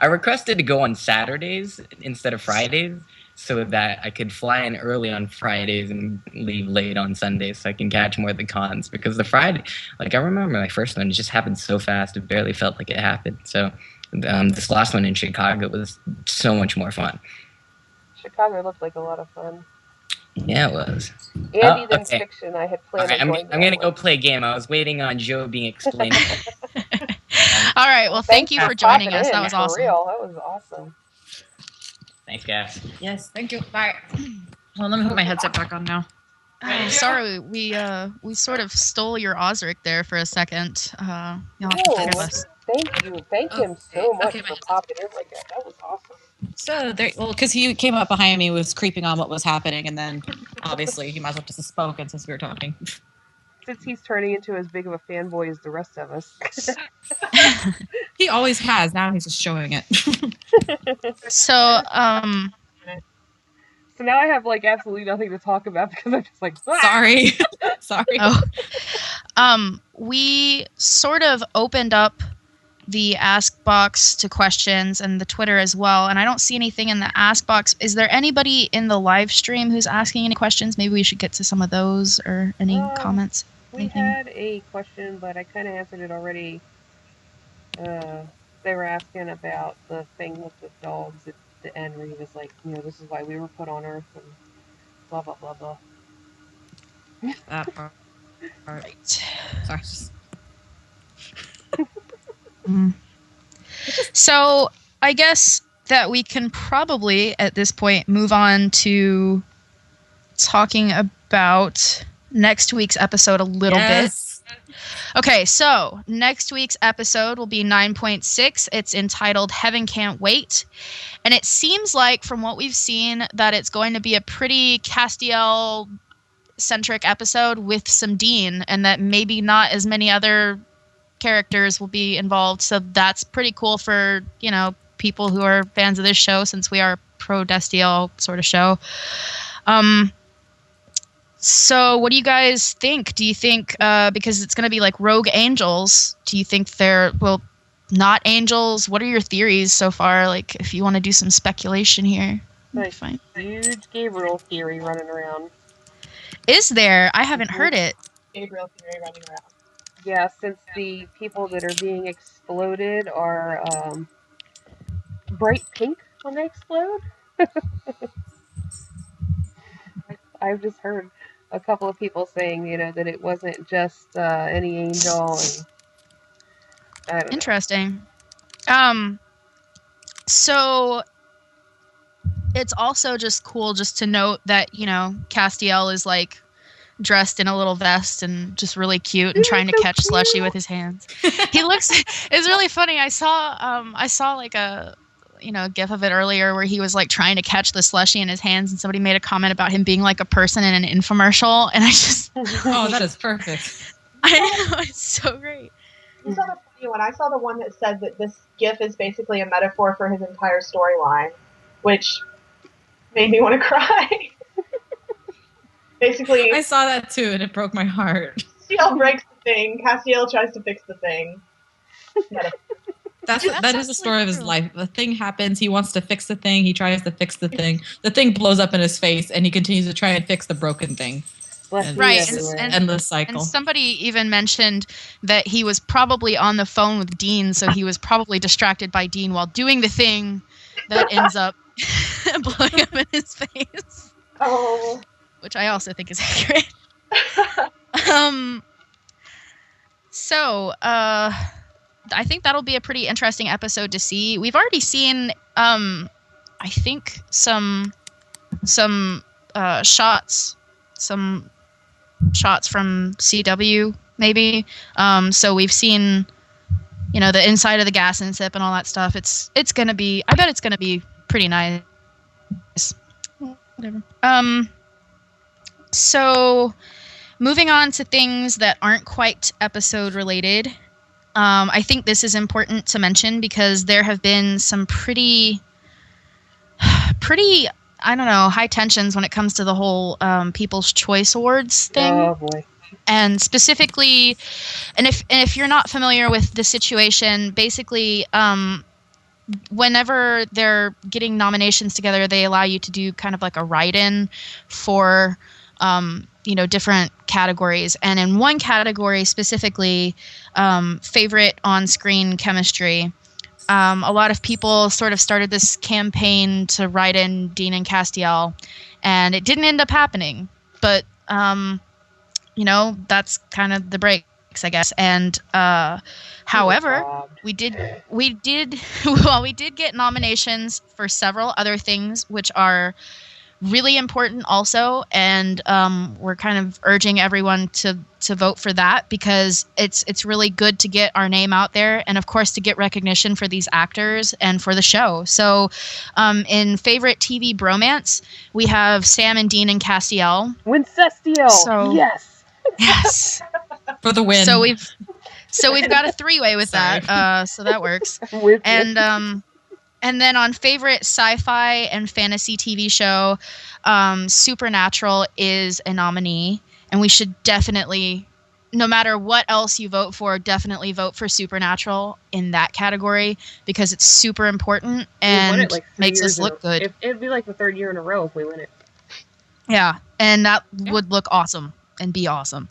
Speaker 5: I requested to go on Saturdays instead of Fridays so that I could fly in early on Fridays and leave late on Sundays so I can catch more of the cons. Because the Friday, I remember my first one, it just happened so fast, it barely felt like it happened. So this last one in Chicago was so much more fun.
Speaker 1: Chicago looked like a lot of fun.
Speaker 5: Yeah, it was.
Speaker 1: Andy, then fiction, I had planned on going.
Speaker 5: I'm going to go play a game. I was waiting on Joe being explained.
Speaker 4: All right. Well, thank you for joining us. That was awesome.
Speaker 1: That was awesome.
Speaker 5: Thanks, guys.
Speaker 2: Yes, thank you. Bye. Well, let me put my headset back on now.
Speaker 4: Sorry, we sort of stole your Osric there for a second. You'll have to forgive us.
Speaker 1: Thank you. Thank him so much for popping in like that. That was awesome.
Speaker 2: So, because he came up behind me, was creeping on what was happening, and then obviously he might as well just have spoken since we were talking.
Speaker 1: Since he's turning into as big of a fanboy as the rest of us.
Speaker 2: He always has. Now he's just showing it.
Speaker 4: So
Speaker 1: now I have absolutely nothing to talk about because I'm just like,
Speaker 2: sorry.
Speaker 4: We sort of opened up the Ask box to questions and the Twitter as well, and I don't see anything in the Ask box. Is there anybody in the live stream who's asking any questions? Maybe we should get to some of those or any comments.
Speaker 1: We had a question, but I kind of answered it already. They were asking about the thing with the dogs at the end where he was like, this is why we were put on Earth and blah, blah, blah, blah.
Speaker 2: That part. All right. Sorry.
Speaker 4: So I guess that we can probably at this point move on to talking about next week's episode a little bit. Okay, so next week's episode will be 9.6. It's entitled Heaven Can't Wait. And it seems like from what we've seen that it's going to be a pretty Castiel-centric episode with some Dean, and that maybe not as many other characters will be involved. So that's pretty cool for, people who are fans of this show, since we are a pro-Destiel sort of show. So what do you guys think? Do you think, because it's going to be like rogue angels, do you think they're, not angels? What are your theories so far? If you want to do some speculation here. Fine.
Speaker 1: Huge Gabriel theory running around.
Speaker 4: Is there? I haven't heard it.
Speaker 3: Gabriel theory running around.
Speaker 1: Yeah, since the people that are being exploded are bright pink when they explode. I've just heard a couple of people saying, that it wasn't just any angel, and I don't know.
Speaker 4: Interesting. So it's also just cool just to note that, Castiel is like dressed in a little vest and just really cute and trying to catch Slushy with his hands. It's really funny. I saw like a gif of it earlier where he was like trying to catch the Slushy in his hands, and somebody made a comment about him being like a person in an infomercial, and I just
Speaker 2: oh, that is perfect.
Speaker 4: I know, it's so great.
Speaker 3: You saw the funny one. I saw the one that said that this gif is basically a metaphor for his entire storyline, which made me want to cry. Basically,
Speaker 2: I saw that too, and it broke my heart.
Speaker 3: Castiel breaks the thing. Castiel tries to fix the thing.
Speaker 2: That is the story of his life. The thing happens. He wants to fix the thing. He tries to fix the thing. The thing blows up in his face, and he continues to try and fix the broken thing.
Speaker 4: Right,
Speaker 2: and endless cycle.
Speaker 4: And somebody even mentioned that he was probably on the phone with Dean, so he was probably distracted by Dean while doing the thing that ends up blowing up in his face.
Speaker 3: Oh.
Speaker 4: Which I also think is accurate. So, I think that'll be a pretty interesting episode to see. We've already seen, I think, some shots from CW, maybe. So we've seen, the inside of the gas and sip and all that stuff. It's gonna be. I bet it's gonna be pretty nice. Whatever. So, moving on to things that aren't quite episode related. I think this is important to mention because there have been some pretty, I don't know, high tensions when it comes to the whole People's Choice Awards thing.
Speaker 1: Oh boy.
Speaker 4: And specifically, and if you're not familiar with the situation, basically, whenever they're getting nominations together, they allow you to do kind of like a write-in for different categories. And in one category specifically, favorite on-screen chemistry, a lot of people sort of started this campaign to write in Dean and Castiel, and it didn't end up happening. But, that's kind of the breaks, I guess. And however, we did get nominations for several other things, which are really important also, and we're kind of urging everyone to vote for that because it's really good to get our name out there, and of course to get recognition for these actors and for the show. So in favorite TV bromance, we have Sam and Dean and Castiel.
Speaker 1: Wincestiel.
Speaker 4: So,
Speaker 2: yes, for the win.
Speaker 4: So we've got a three-way with that, so that works. And then on favorite sci-fi and fantasy TV show, Supernatural is a nominee. And we should definitely, no matter what else you vote for, definitely vote for Supernatural in that category because it's super important and makes us look good.
Speaker 1: It'd be like the third year in a row if we win it.
Speaker 4: Yeah, and that would look awesome and be awesome.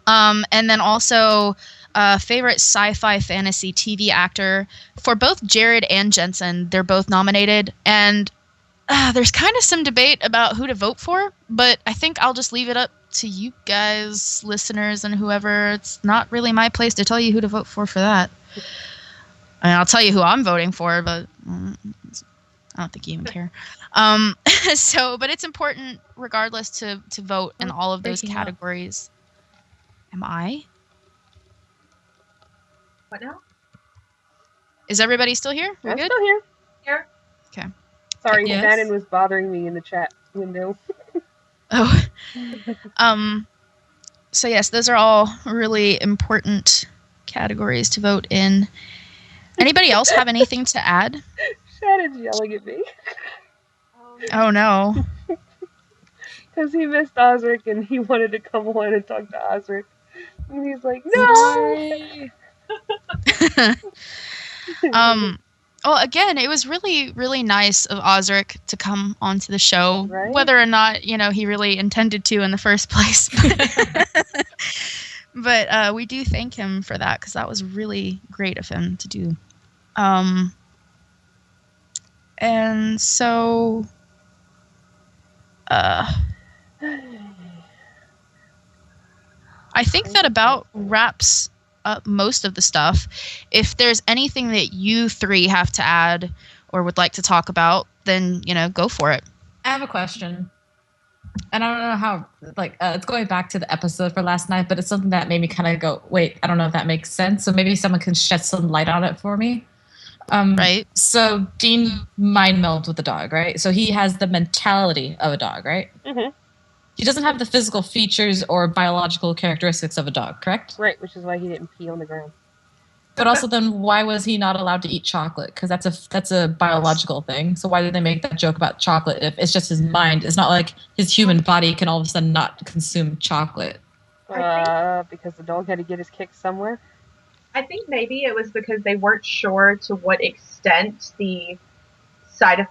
Speaker 4: And then also... favorite sci-fi fantasy TV actor for both Jared and Jensen. They're both nominated, and there's kind of some debate about who to vote for, but I think I'll just leave it up to you guys, listeners, and whoever. It's not really my place to tell you who to vote for that. I mean, I'll tell you who I'm voting for, but I don't think you even care. But it's important regardless to vote in all of those categories. Am I?
Speaker 3: What now?
Speaker 4: Is everybody still here? We're good?
Speaker 1: Still here.
Speaker 3: Here.
Speaker 4: Okay.
Speaker 1: Sorry,
Speaker 2: Yes.
Speaker 1: Shannon was bothering me in the chat window.
Speaker 4: Oh. So yes, those are all really important categories to vote in. Anybody else have anything to add?
Speaker 1: Shannon's yelling at me.
Speaker 4: Oh no.
Speaker 1: Because he missed Osric and he wanted to come on and talk to Osric. And he's like, no!
Speaker 4: Well, again, it was really, really nice of Osric to come onto the show,
Speaker 1: right?
Speaker 4: Whether or not, he really intended to in the first place. But we do thank him for that because that was really great of him to do. And so, I think that about wraps up most of the stuff. If there's anything that you three have to add or would like to talk about, then, go for it.
Speaker 2: I have a question. And I don't know how, it's going back to the episode for last night, but it's something that made me kind of go, wait, I don't know if that makes sense. So maybe someone can shed some light on it for me.
Speaker 4: Right.
Speaker 2: So Dean mind melds with the dog, right? So he has the mentality of a dog, right?
Speaker 1: Mm-hmm.
Speaker 2: He doesn't have the physical features or biological characteristics of a dog, correct?
Speaker 1: Right, which is why he didn't pee on the ground.
Speaker 2: But also, then why was he not allowed to eat chocolate? Because that's a biological thing. So why did they make that joke about chocolate if it's just his mind? It's not like his human body can all of a sudden not consume chocolate.
Speaker 1: Because the dog had to get his kicks somewhere.
Speaker 3: I think maybe it was because they weren't sure to what extent the side of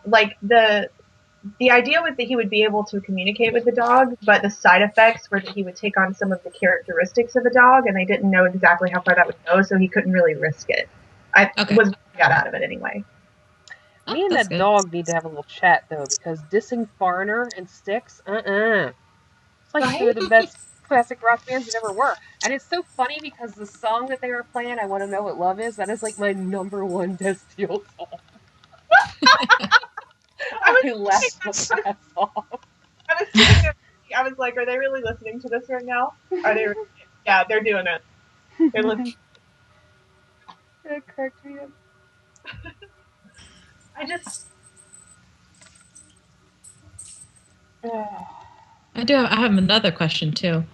Speaker 3: the idea was that he would be able to communicate with the dog, but the side effects were that he would take on some of the characteristics of a dog, and they didn't know exactly how far that would go, so he couldn't really risk it. I got out of it anyway.
Speaker 1: Me and that dog need to have a little chat, though, because dissing Foreigner and Styx, It's like two of the best classic rock bands that ever were. And it's so funny because the song that they were playing, I Want to Know What Love Is, that is like my number one Destiel song. I laughed my ass off.
Speaker 3: I was like, are they really listening to this right now? Are they? Yeah, they're doing it. They're listening.
Speaker 1: It cracked me up.
Speaker 2: I have another question too.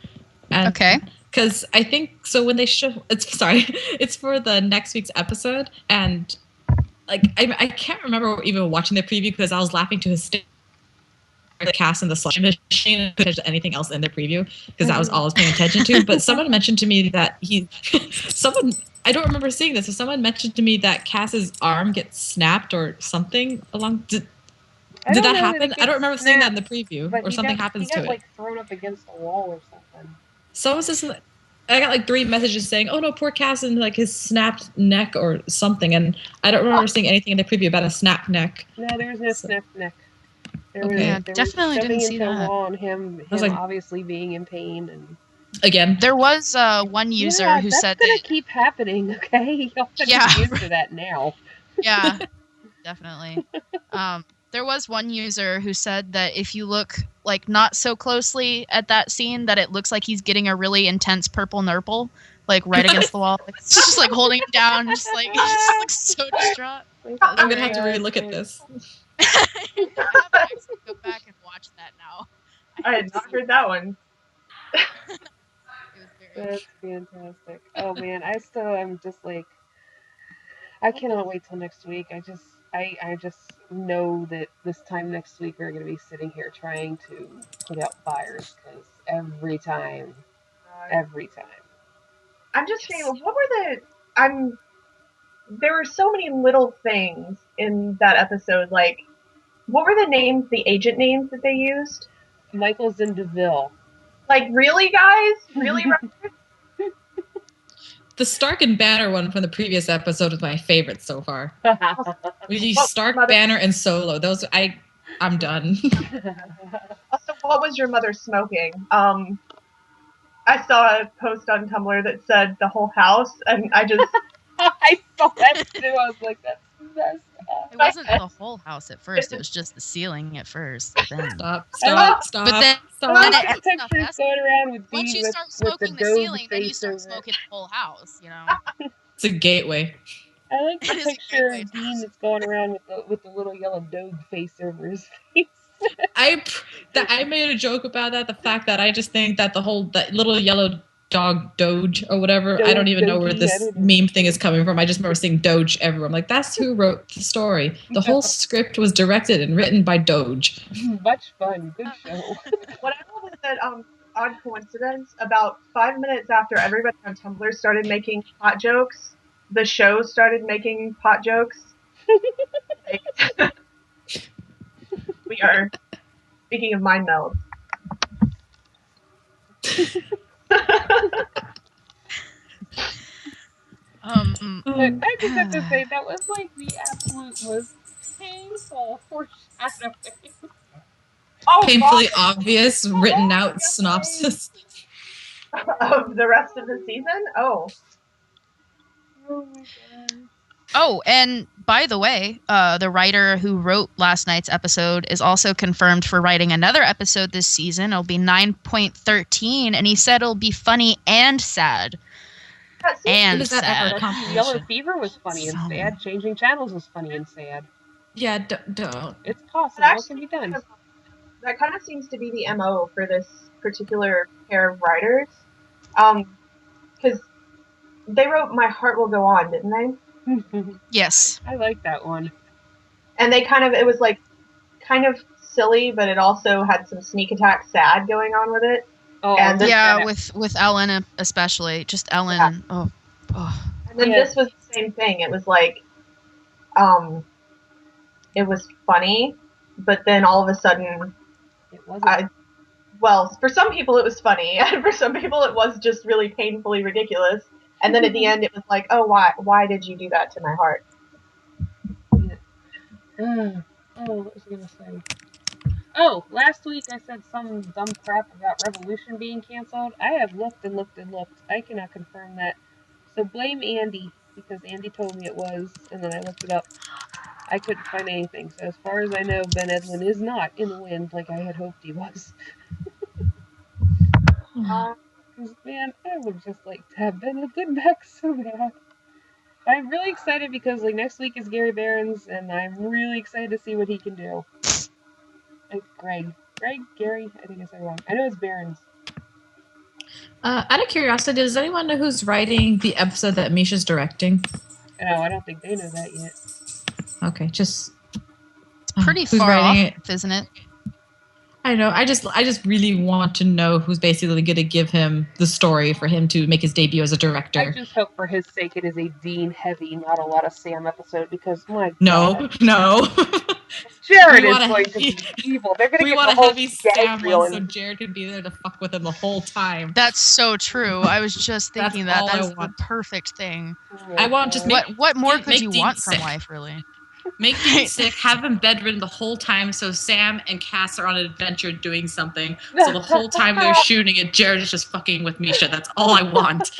Speaker 2: And
Speaker 4: okay.
Speaker 2: Because I think so when they show it's for the next week's episode, and I can't remember even watching the preview because I was laughing to hysteria. The cast and the slot machine compared to anything else in the preview because that was all I was paying attention to. But someone mentioned to me that I don't remember seeing this. So someone mentioned to me that Cass's arm gets snapped or something along. Did that happen? I don't remember seeing that in the preview, or something happens to it.
Speaker 1: Like thrown up against the wall or something.
Speaker 2: So was this? I got 3 messages saying, "Oh no, poor Cass and his snapped neck or something," and I don't remember seeing anything in the preview about a snapped neck.
Speaker 1: No, there was no snapped neck.
Speaker 4: There definitely didn't see that.
Speaker 1: On him obviously being in pain and.
Speaker 2: Again,
Speaker 4: there was one user who said
Speaker 1: that's gonna keep happening. Okay, y'all get used to that now.
Speaker 4: Yeah, definitely. There was one user who said that if you look not so closely at that scene, that it looks like he's getting a really intense purple nurple, right against the wall. It's just holding him down, he just looks so distraught.
Speaker 2: I'm gonna have to really look at this.
Speaker 4: I have to actually go back and watch that now.
Speaker 3: I had not heard that one.
Speaker 1: That's fantastic. Oh man, I'm just I cannot wait till next week. I just know that this time next week we're going to be sitting here trying to put out fires because every time.
Speaker 3: I'm just saying, what were there were so many little things in that episode, what were the agent names that they used?
Speaker 1: Michaels and DeVille.
Speaker 3: Really, guys? Really?
Speaker 2: The Stark and Banner one from the previous episode was my favorite so far. We use Stark, Banner, and Solo. Those I'm done.
Speaker 3: Also, what was your mother smoking? I saw a post on Tumblr that said the whole house, and I just
Speaker 1: I saw that too. I was like, that's messed up.
Speaker 4: It wasn't the whole house at first. It was just the ceiling at first. Then.
Speaker 2: Stop.
Speaker 4: But then
Speaker 1: pictures going around with
Speaker 4: once you start smoking the ceiling, then you start smoking the whole house.
Speaker 2: It's a gateway.
Speaker 1: I like the picture of Dean that's going around with the little yellow dog face over his face.
Speaker 2: I made a joke about that. The fact that I just think that that little yellow dog Doge or whatever. I don't even know where this meme thing is coming from. I just remember seeing Doge everywhere. I'm like, that's who wrote the story. The whole script was directed and written by Doge.
Speaker 1: Much fun. Good show.
Speaker 3: What I love is that odd coincidence. About 5 minutes after everybody on Tumblr started making pot jokes, the show started making pot jokes. We are speaking of mind meld.
Speaker 1: just have to say that was like the absolute most painful foreshadowing.
Speaker 3: Oh,
Speaker 2: Painfully obvious, written out synopsis.
Speaker 3: of the rest of the season? Oh.
Speaker 1: Oh my god.
Speaker 4: Oh, and by the way, the writer who wrote last night's episode is also confirmed for writing another episode this season. It'll be 9.13, and he said it'll be funny and sad. And
Speaker 2: Does that ever
Speaker 4: sad.
Speaker 2: accomplish?
Speaker 1: Yellow Fever was funny and sad. Changing Channels was funny and sad.
Speaker 2: Yeah, don't.
Speaker 1: It's possible. It can be done.
Speaker 3: That kind of seems to be the MO for this particular pair of writers. Because they wrote My Heart Will Go On, didn't they?
Speaker 4: Yes.
Speaker 1: I like that one.
Speaker 3: And they it was like kind of silly, but it also had some sneak attack sad going on with it.
Speaker 1: Oh,
Speaker 3: and
Speaker 4: yeah, with Ellen especially. Just Ellen.
Speaker 3: Yeah.
Speaker 4: Oh.
Speaker 3: And then this was the same thing. It was like, it was funny, but then all of a sudden,
Speaker 1: it wasn't.
Speaker 3: Well, for some people it was funny, and for some people it was just really painfully ridiculous. And then at the end, it was like, oh, why did you do that to my heart?
Speaker 1: Oh, what was I going to say? Oh, last week I said some dumb crap about Revolution being canceled. I have looked and looked and looked. I cannot confirm that. So blame Andy, because Andy told me it was, and then I looked it up. I couldn't find anything. So as far as I know, Ben Edlund is not in the wind like I had hoped he was. Because, man, I would just like to have Ben Edlund back so bad. I'm really excited because, like, next week is Gary Barron's, and I'm really excited to see what he can do. Gary? I think I said it wrong. I know it's Barron's.
Speaker 2: Out of curiosity, does anyone know who's writing the episode that Misha's directing?
Speaker 1: No, I don't think they know that yet.
Speaker 2: Okay, just...
Speaker 4: It's pretty far off, isn't it?
Speaker 2: I know. I just really want to know who's basically going to give him the story for him to make his debut as a director.
Speaker 1: I just hope for his sake it is a Dean heavy, not a lot of Sam episode, because my
Speaker 2: God.
Speaker 1: No. Jared is going to be evil. They're going to get the whole
Speaker 2: heavy Sam one so Jared can be there to fuck with him the whole time.
Speaker 4: That's so true. I was just thinking that's the perfect thing.
Speaker 2: I want just
Speaker 4: what more could you want from life, really?
Speaker 2: Make Dean sick, have him bedridden the whole time so Sam and Cass are on an adventure doing something. So the whole time they're shooting it, Jared is just fucking with Misha. That's all I want.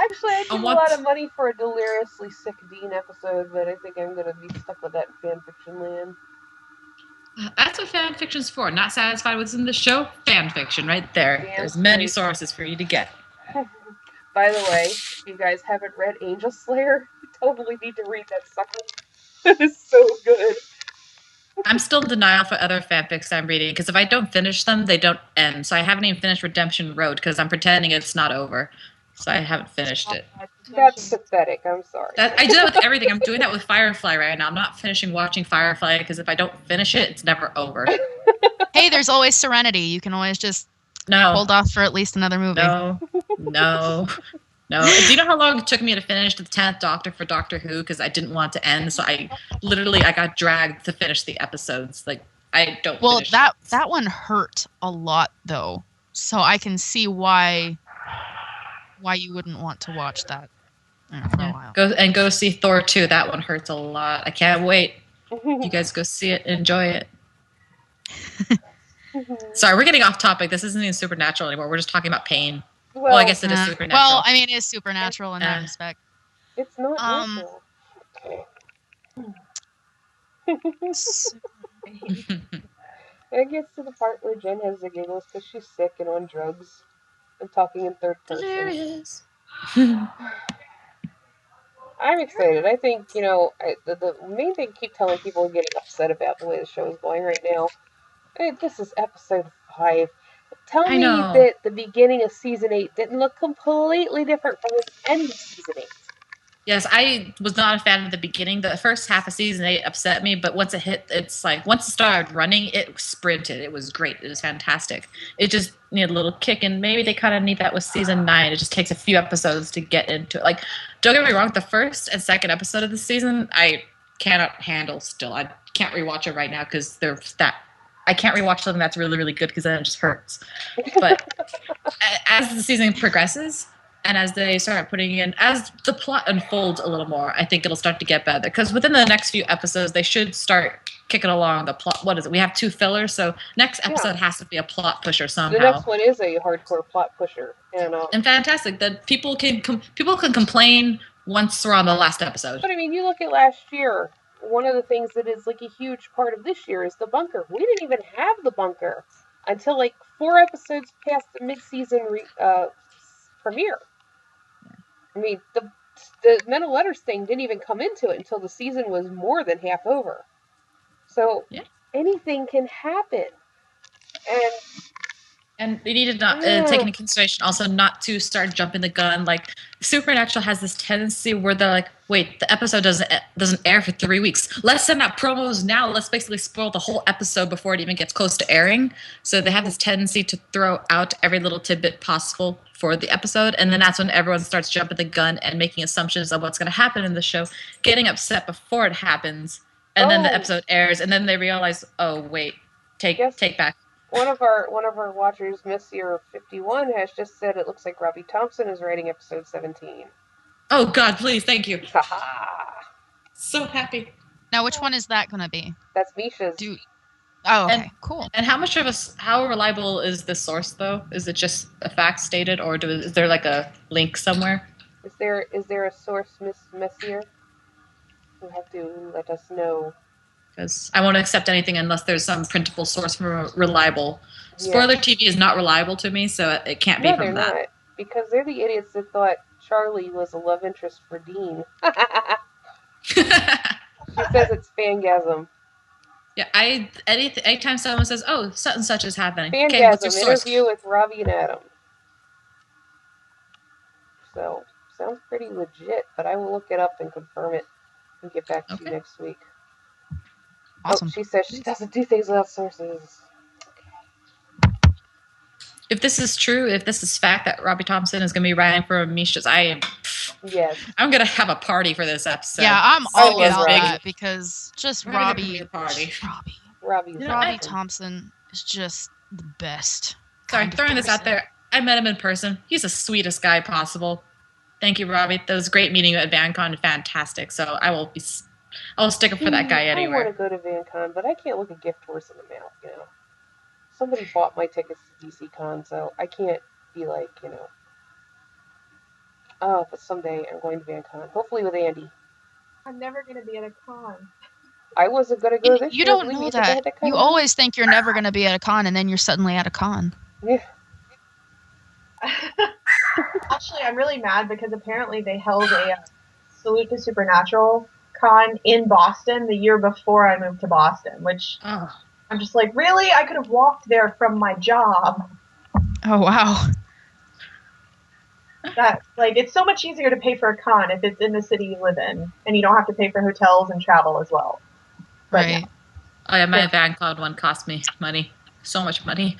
Speaker 1: Actually, I give a lot of money for a deliriously sick Dean episode, but I think I'm going to be stuck with that in fanfiction land.
Speaker 2: That's what fanfiction's for. Not satisfied with what's in the show? Fanfiction, right there. There's many sources for you to get.
Speaker 1: By the way, if you guys haven't read Angel Slayer, you totally need to read that sucker. It is so good.
Speaker 2: I'm still in denial for other fanfics I'm reading, because if I don't finish them, they don't end. So I haven't even finished Redemption Road, because I'm pretending it's not over. So I haven't finished it.
Speaker 1: That's pathetic. I'm sorry.
Speaker 2: I do that with everything. I'm doing that with Firefly right now. I'm not finishing watching Firefly, because if I don't finish it, it's never over.
Speaker 4: Hey, there's always Serenity. You can always just hold off for at least another movie.
Speaker 2: No. Do you know how long it took me to finish the 10th Doctor for Doctor Who? Because I didn't want it to end, so I got dragged to finish the episodes. Like, I don't.
Speaker 4: Well, that one hurt a lot, though, so I can see why you wouldn't want to watch that for a while.
Speaker 2: Go see Thor 2. That one hurts a lot. I can't wait. You guys go see it. Enjoy it. Sorry, we're getting off topic. This isn't even supernatural anymore. We're just talking about pain. Well, I guess it is supernatural.
Speaker 4: Well, I mean, it is supernatural in that respect.
Speaker 1: It's not natural. It gets to the part where Jenn has the giggles because she's sick and on drugs and talking in third person.
Speaker 2: Hilarious.
Speaker 1: I'm excited. I think, the main thing I keep telling people and getting upset about the way the show is going right now. This is episode 5. Tell me that the beginning of season 8 didn't look completely different from the end of season 8.
Speaker 2: Yes, I was not a fan of the beginning. The first half of season 8 upset me, but once it hit, it's like, once it started running, it sprinted. It was great. It was fantastic. It just needed a little kick, and maybe they kind of need that with season 9. It just takes a few episodes to get into it. Like, don't get me wrong, the first and second episode of the season, I cannot handle still. I can't rewatch it right now because I can't rewatch something that's really, really good because then it just hurts. But as the season progresses, And as they start putting in, as the plot unfolds a little more, I think it'll start to get better. Because within the next few episodes, they should start kicking along the plot. What is it? We have 2 fillers, so next episode has to be a plot pusher somehow.
Speaker 1: The next one is a hardcore plot pusher,
Speaker 2: and fantastic that people can complain once we're on the last episode.
Speaker 1: But I mean, you look at last year. One of the things that is like a huge part of this year is the bunker. We didn't even have the bunker until like 4 episodes past the mid-season premiere. I mean, the Mental Letters thing didn't even come into it until the season was more than half over. So anything can happen.
Speaker 2: And they need to not take into consideration also not to start jumping the gun. Like Supernatural has this tendency where they're like, wait, the episode doesn't air for 3 weeks. Let's send out promos now. Let's basically spoil the whole episode before it even gets close to airing. So they have this tendency to throw out every little tidbit possible for the episode, and then that's when everyone starts jumping the gun and making assumptions of what's going to happen in the show, getting upset before it happens, and then the episode airs, and then they realize, oh wait, take back.
Speaker 1: One of our watchers, Messier51, has just said it looks like Robbie Thompson is writing episode 17.
Speaker 2: Oh God, please, thank you.
Speaker 1: Haha.
Speaker 2: So happy.
Speaker 4: Now, which one is that going to be?
Speaker 1: That's Misha's.
Speaker 4: Oh, okay, cool.
Speaker 2: And how reliable is this source, though? Is it just a fact stated, or is there like a link somewhere?
Speaker 1: Is there a source, Miss Messier? You'll have to let us know.
Speaker 2: Because I won't accept anything unless there's some printable source from reliable. Spoiler TV is not reliable to me, so it can't be from that.
Speaker 1: Not, because they're the idiots that thought Charlie was a love interest for Dean. She says it's fangasm.
Speaker 2: Yeah, anytime someone says, "Oh, such and such is happening,"
Speaker 1: Fangasm,
Speaker 2: okay, what's your source?
Speaker 1: Interview with Robbie and Adam. So sounds pretty legit, but I will look it up and confirm it and get back to you next week.
Speaker 4: Awesome.
Speaker 1: Oh, she says she doesn't do things without sources.
Speaker 2: If this is true, if this is fact that Robbie Thompson is going to be writing for Misha's, I'm going to have a party for this episode.
Speaker 4: Yeah, I'm all about that because just Robbie Thompson is just the best.
Speaker 2: Sorry, throwing this out there. I met him in person. He's the sweetest guy possible. Thank you, Robbie. That was great meeting you at VanCon. Fantastic. So I will stick up for that guy anywhere.
Speaker 1: I want to go to VanCon, but I can't look a gift horse in the mouth, you know. Somebody bought my tickets to DCCon, so I can't be like, you know, oh, but someday I'm going to VanCon. Hopefully with Andy.
Speaker 3: I'm never going to be at a con.
Speaker 1: I wasn't going to go this year.
Speaker 4: You don't know that. You always think you're never going to be at a con, and then you're suddenly at a con.
Speaker 1: Yeah.
Speaker 3: Actually, I'm really mad because apparently they held a Salute to Supernatural con in Boston the year before I moved to Boston, which I'm just like, really? I could have walked there from my job.
Speaker 4: Oh, wow.
Speaker 3: That, like, it's so much easier to pay for a con if it's in the city you live in, and you don't have to pay for hotels and travel as well. But,
Speaker 4: right.
Speaker 3: Yeah.
Speaker 2: Oh, yeah, my VanCon one cost me money. So much money.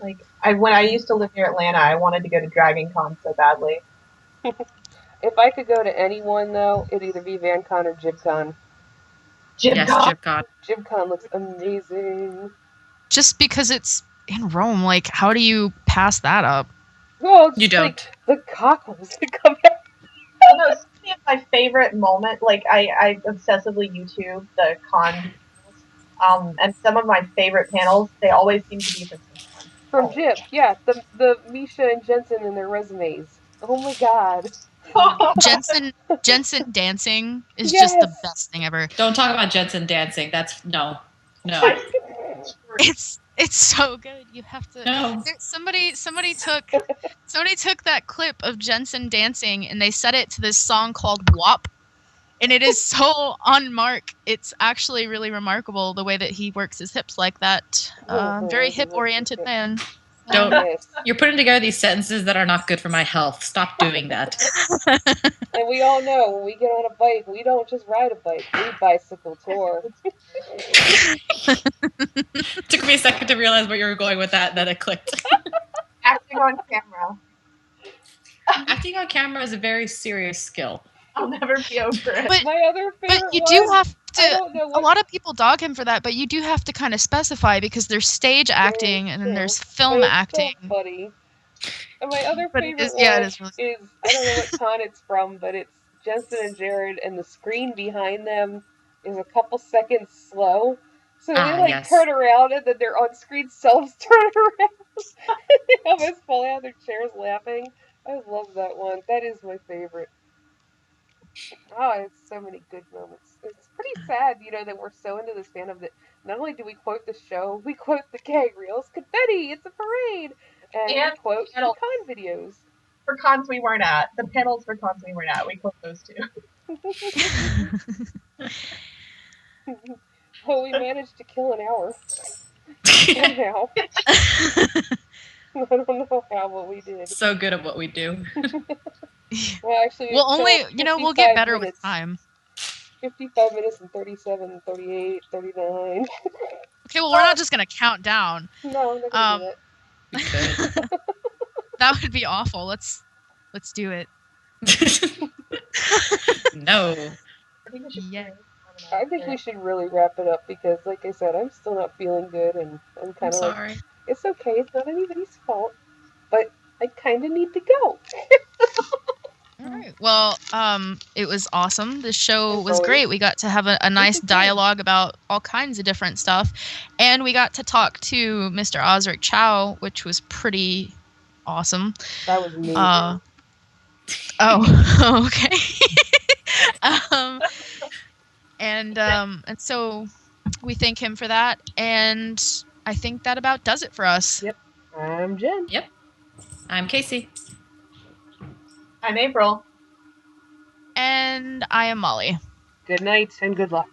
Speaker 3: Like, when I used to live near Atlanta, I wanted to go to Dragon Con so badly.
Speaker 1: If I could go to anyone, though, it'd either be VanCon or JibCon.
Speaker 2: Yes, JibCon.
Speaker 1: JibCon looks amazing.
Speaker 4: Just because it's in Rome, like, how do you pass that up?
Speaker 1: Well,
Speaker 2: you don't.
Speaker 1: Like, the cockles that come out.
Speaker 3: Well, no, speaking of my favorite moment, like, I obsessively YouTube the con, and some of my favorite panels, they always seem to be
Speaker 1: from Jib, yeah, the Misha and Jensen in their resumes. Oh my God.
Speaker 4: Jensen dancing is just the best thing ever.
Speaker 2: Don't talk about Jensen dancing. That's no.
Speaker 4: It's so good. You have to.
Speaker 2: No.
Speaker 4: Somebody took that clip of Jensen dancing and they set it to this song called WAP, and it is so on mark. It's actually really remarkable the way that he works his hips like that. Very hip oriented man.
Speaker 2: You're putting together these sentences that are not good for my health. Stop doing that.
Speaker 1: And we all know when we get on a bike, we don't just ride a bike. We bicycle tour.
Speaker 2: Took me a second to realize where you were going with that, and then it clicked.
Speaker 3: Acting on camera.
Speaker 2: Acting on camera is a very serious skill.
Speaker 3: I'll never be over it.
Speaker 4: But,
Speaker 1: my other favorite
Speaker 4: but you
Speaker 1: one,
Speaker 4: do have to.
Speaker 1: a
Speaker 4: lot of people dog him for that, but you do have to kind of specify because there's stage acting and then there's film acting.
Speaker 1: So funny. And my other
Speaker 4: But
Speaker 1: favorite
Speaker 4: it
Speaker 1: one
Speaker 4: is really
Speaker 1: is, I don't know what con it's from, but it's Jensen and Jared, and the screen behind them is a couple seconds slow. So they
Speaker 5: Yes.
Speaker 1: turn around and then their on-screen selves turn around. They almost fall out of their chairs laughing. I love that one. That is my favorite. Oh, it's so many good moments. It's pretty sad, that we're so into this fandom that not only do we quote the show, we quote the gag reels, confetti, it's a parade, and we quote the con videos.
Speaker 3: For cons we weren't at. The panels for cons we weren't at. We quote those too.
Speaker 1: Well, we managed to kill an hour. Somehow. I don't know how, but we did.
Speaker 2: So good at what we do.
Speaker 1: Well, actually,
Speaker 4: we'll get better with time.
Speaker 1: 55 minutes and 37, 38, 39.
Speaker 4: Okay, well, we're not just going to count down.
Speaker 1: No, I'm not going to do
Speaker 4: that. That would be awful. Let's do it.
Speaker 2: No.
Speaker 1: I think we should really wrap it up because, like I said, I'm still not feeling good, and I'm kind of
Speaker 2: sorry.
Speaker 1: It's okay. It's not anybody's fault, but I kind of need to go.
Speaker 4: All right. Well, it was awesome. The show was great. We got to have a nice dialogue about all kinds of different stuff, and we got to talk to Mr. Osric Chau, which was pretty awesome.
Speaker 1: That was amazing.
Speaker 4: Okay. And so we thank him for that, and I think that about does it for us.
Speaker 1: Yep. I'm Jen.
Speaker 2: Yep. I'm Casey.
Speaker 3: I'm April.
Speaker 4: And I am Molly.
Speaker 1: Good night and good luck.